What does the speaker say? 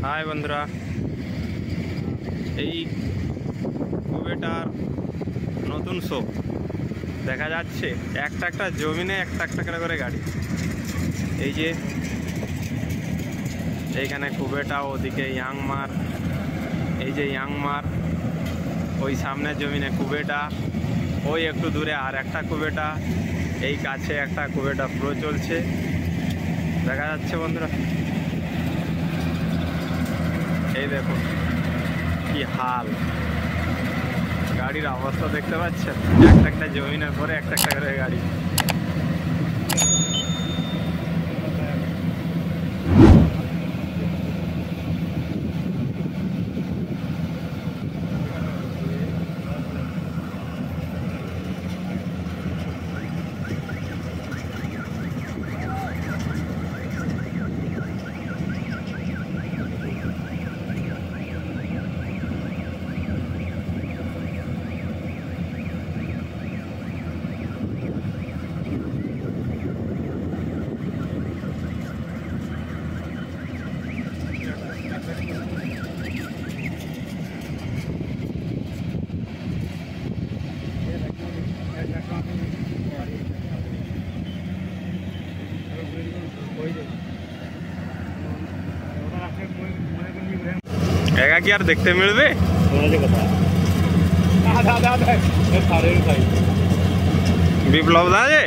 High বন্ধুরা, এই কুবেটার নতুন শো দেখা যাচ্ছে। একটা জমিনে একটা করে গাড়ি। এই যে এইখানে কুবেটা, ওদিকে ইয়াংমার, এই যে ইয়াংমার, ওই সামনের জমিনে কুবেটা, ওই একটু দূরে আর একটা কুবেটা, এই কাছে একটা কুবেটা পুরো চলছে দেখা যাচ্ছে বন্ধুরা। এই দেখুন কি হাল, গাড়ির অবস্থা দেখতে পাচ্ছেন। একটা জমিনের পরে একটা করে গাড়ি। একা কি আর দেখতে মিলবে? বিপ্লব দা যে